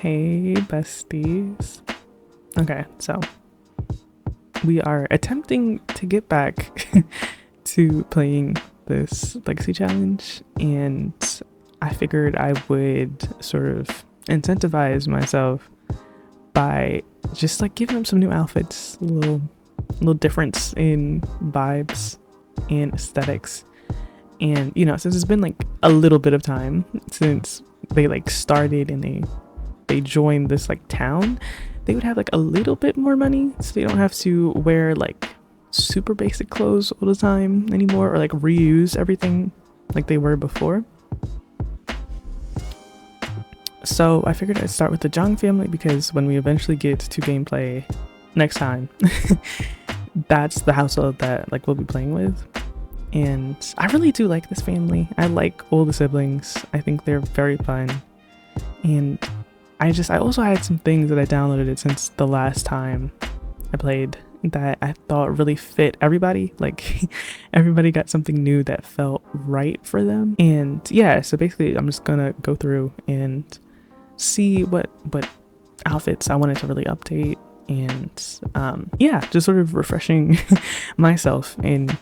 Hey, besties. Okay, so we are attempting to get back to playing this legacy challenge, and I figured I would sort of incentivize myself by just like giving them some new outfits, a little difference in vibes and aesthetics. And since it's been like a little bit of time since they like started and they joined this like town, they would have like a little bit more money, so they don't have to wear like super basic clothes all the time anymore, or like reuse everything like they were before. So I figured I'd start with the Zhang family, because when we eventually get to gameplay next time, that's the household that like we'll be playing with. And I really do like this family. I like all the siblings. I think they're very fun. And I also had some things that I downloaded since the last time I played that I thought really fit everybody. Like everybody got something new that felt right for them. And yeah, so basically I'm just gonna go through and see what outfits I wanted to really update, and yeah, just sort of refreshing myself and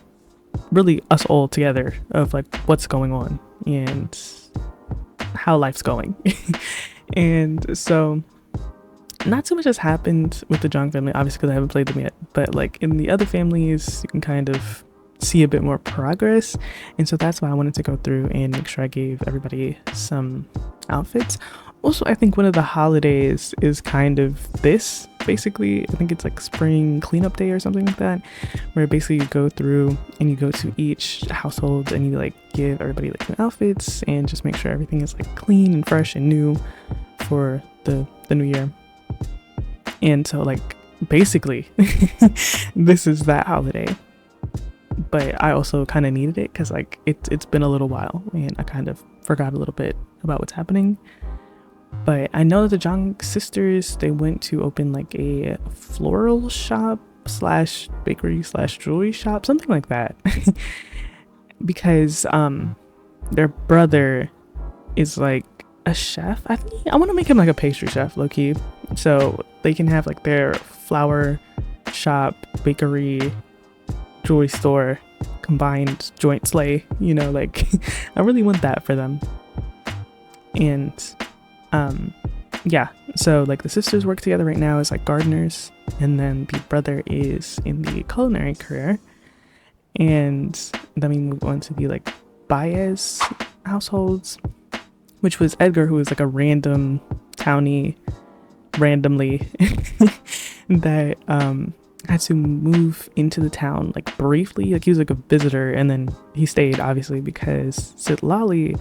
really us all together of like what's going on and how life's going. And so not too much has happened with the Zhang family, obviously, because I haven't played them yet, but like in the other families you can kind of see a bit more progress, and so that's why I wanted to go through and make sure I gave everybody some outfits. Also, I think one of the holidays is kind of this, basically. I think it's like spring cleanup day or something like that, where basically you go through and you go to each household and you like give everybody like new outfits and just make sure everything is like clean and fresh and new for the new year. And so like basically this is that holiday, but I also kind of needed it because like it's been a little while and I kind of forgot a little bit about what's happening. But I know that the Zhang sisters, they went to open like a floral shop slash bakery slash jewelry shop, something like that. Because their brother is like a chef. I want to make him like a pastry chef, low key, so they can have like their flower shop, bakery, jewelry store combined joint slay, like I really want that for them. And yeah, so like the sisters work together right now as like gardeners, and then the brother is in the culinary career. And then we move on to the like Baez households, which was Edgar, who was like a random townie randomly that had to move into the town like briefly. Like he was like a visitor, and then he stayed obviously because Sitlali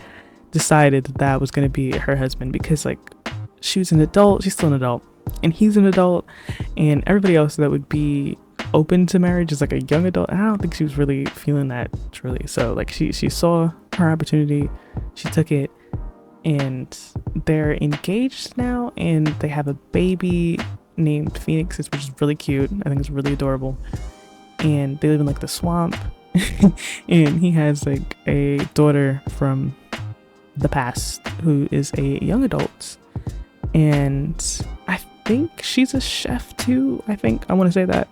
decided that was going to be her husband, because like she was an adult, she's still an adult, and he's an adult, and everybody else that would be open to marriage is like a young adult, and I don't think she was really feeling that truly. So like she saw her opportunity, she took it, and they're engaged now, and they have a baby named Phoenix, which is really cute. I think it's really adorable, and they live in like the swamp. And he has like a daughter from the past who is a young adult, and I think she's a chef too. I want to say that.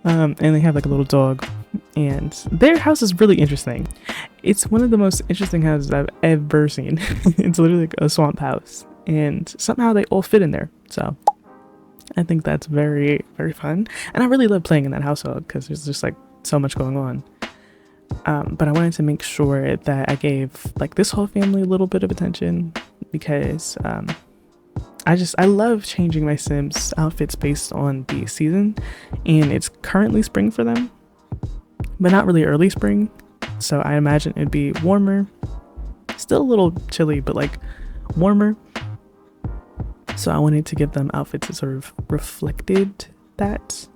And they have like a little dog, and their house is really interesting. It's one of the most interesting houses I've ever seen. It's literally like a swamp house, and somehow they all fit in there. So I think that's very, very fun, and I really love playing in that household because there's just like so much going on. But I wanted to make sure that I gave like this whole family a little bit of attention, because I love changing my Sims outfits based on the season, and it's currently spring for them, but not really early spring. So I imagine it'd be warmer, still a little chilly, but like warmer. So I wanted to give them outfits that sort of reflected that.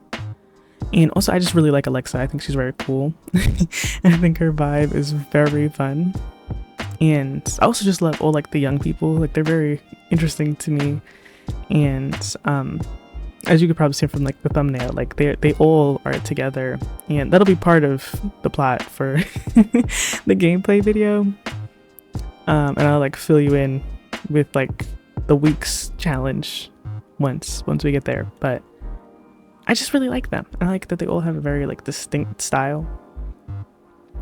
And also, I just really like Alexa. I think she's very cool. I think her vibe is very fun. And I also just love all like the young people. Like they're very interesting to me. And as you could probably see from like the thumbnail, like they all are together, and that'll be part of the plot for the gameplay video. And I'll like fill you in with like the weeks challenge once we get there. But I just really like them. I like that they all have a very like distinct style.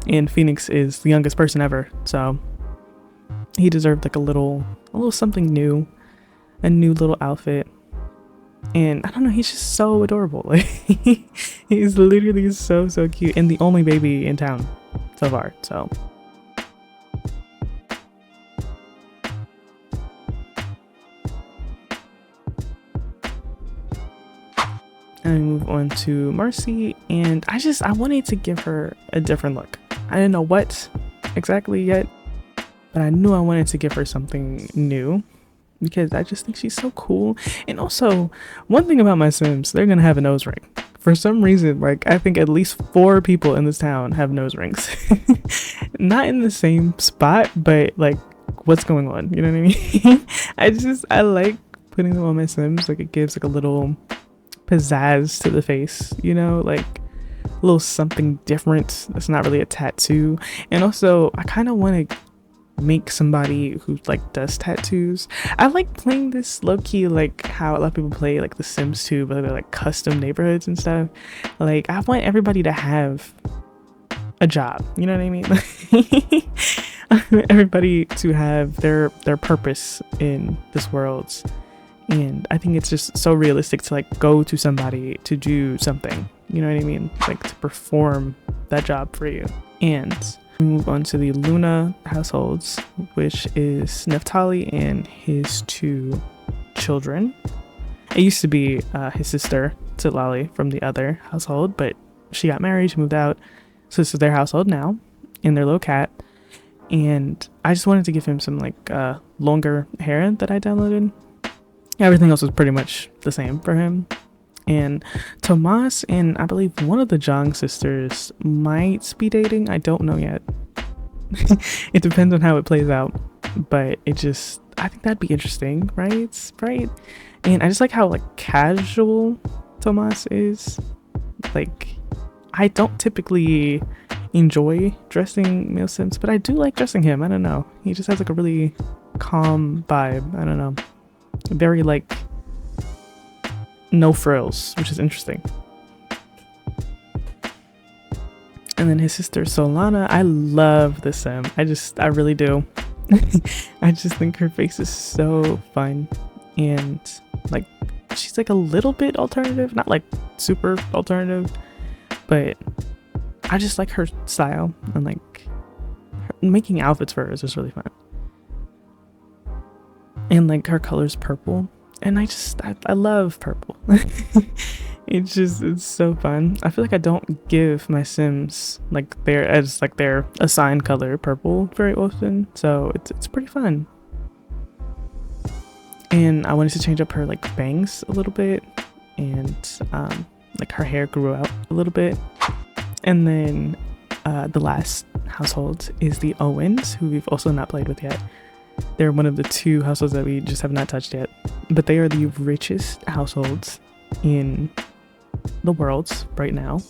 And Phoenix is the youngest person ever, so he deserved like a little something new, a new little outfit. And I don't know, he's just so adorable. Like he's literally so cute, and the only baby in town so far. So and we move on to Marci, and I wanted to give her a different look. I didn't know what exactly yet, but I knew I wanted to give her something new because I just think she's so cool. And also, one thing about my Sims, they're gonna have a nose ring. For some reason, like I think at least 4 people in this town have nose rings. Not in the same spot, but like what's going on? You know what I mean? I like putting them on my Sims. Like it gives like a little pizzazz to the face, you know, like a little something different that's not really a tattoo. And also I kind of want to make somebody who like does tattoos. I like playing this low-key like how a lot of people play like The Sims 2, but they're like custom neighborhoods and stuff. Like I want everybody to have a job, you know what I mean? I want everybody to have their purpose in this world. And I think it's just so realistic to like go to somebody to do something, you know what I mean? Like to perform that job for you. And we move on to the Luna households, which is Neftali and his 2 children. It used to be his sister, Tsitlali, from the other household, but she got married, she moved out. So this is their household now, and their little cat. And I just wanted to give him some like longer hair that I downloaded. Everything else was pretty much the same for him. And Tomas and I believe one of the Zhang sisters might be dating. I don't know yet. It depends on how it plays out. But I think that'd be interesting, right? Right? And I just like how like casual Tomas is. Like I don't typically enjoy dressing male Sims, but I do like dressing him. I don't know. He just has like a really calm vibe. I don't know. Very like no frills, which is interesting. And then his sister Solana, I love this sim. I really do. I just think her face is so fun, and like she's like a little bit alternative, not like super alternative, but I just like her style, and like making outfits for her is just really fun. And like her color's purple, and I love purple. It's so fun. I feel like I don't give my Sims like their assigned color purple very often, so it's pretty fun. And I wanted to change up her like bangs a little bit, and like her hair grew out a little bit. And then the last household is the Owens, who we've also not played with yet. They're one of the 2 households that we just have not touched yet, but they are the richest households in the world right now.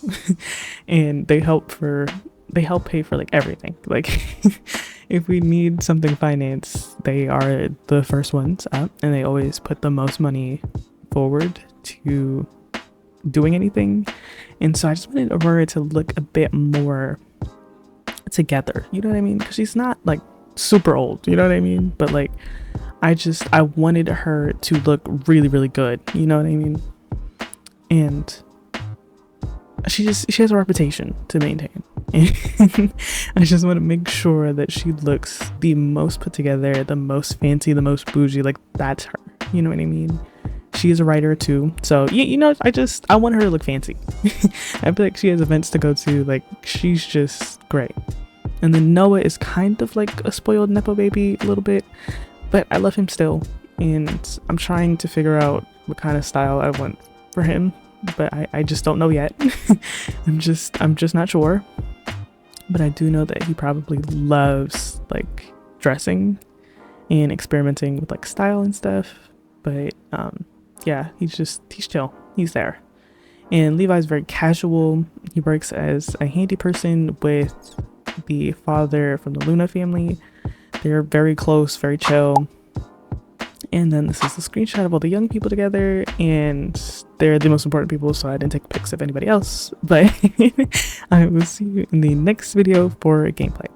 And they help pay for like everything. Like if we need something financed, they are the first ones up, and they always put the most money forward to doing anything. And so I just wanted Aurora to look a bit more together, you know what I mean? Because she's not like super old, you know what I mean? But like I wanted her to look really, really good, you know what I mean? And she has a reputation to maintain, and I just want to make sure that she looks the most put together, the most fancy, the most bougie. Like that's her, you know what I mean? She is a writer too, so you know, I want her to look fancy. I feel like she has events to go to, like she's just great. And then Noah is kind of like a spoiled nepo baby a little bit, but I love him still, and I'm trying to figure out what kind of style I want for him, but I just don't know yet. I'm just not sure, but I do know that he probably loves like dressing and experimenting with like style and stuff. But yeah, he's chill, he's there. And Levi's very casual. He works as a handy person with the father from the Luna family. They're very close, very chill. And then this is the screenshot of all the young people together, and they're the most important people, so I didn't take pics of anybody else. But I will see you in the next video for gameplay.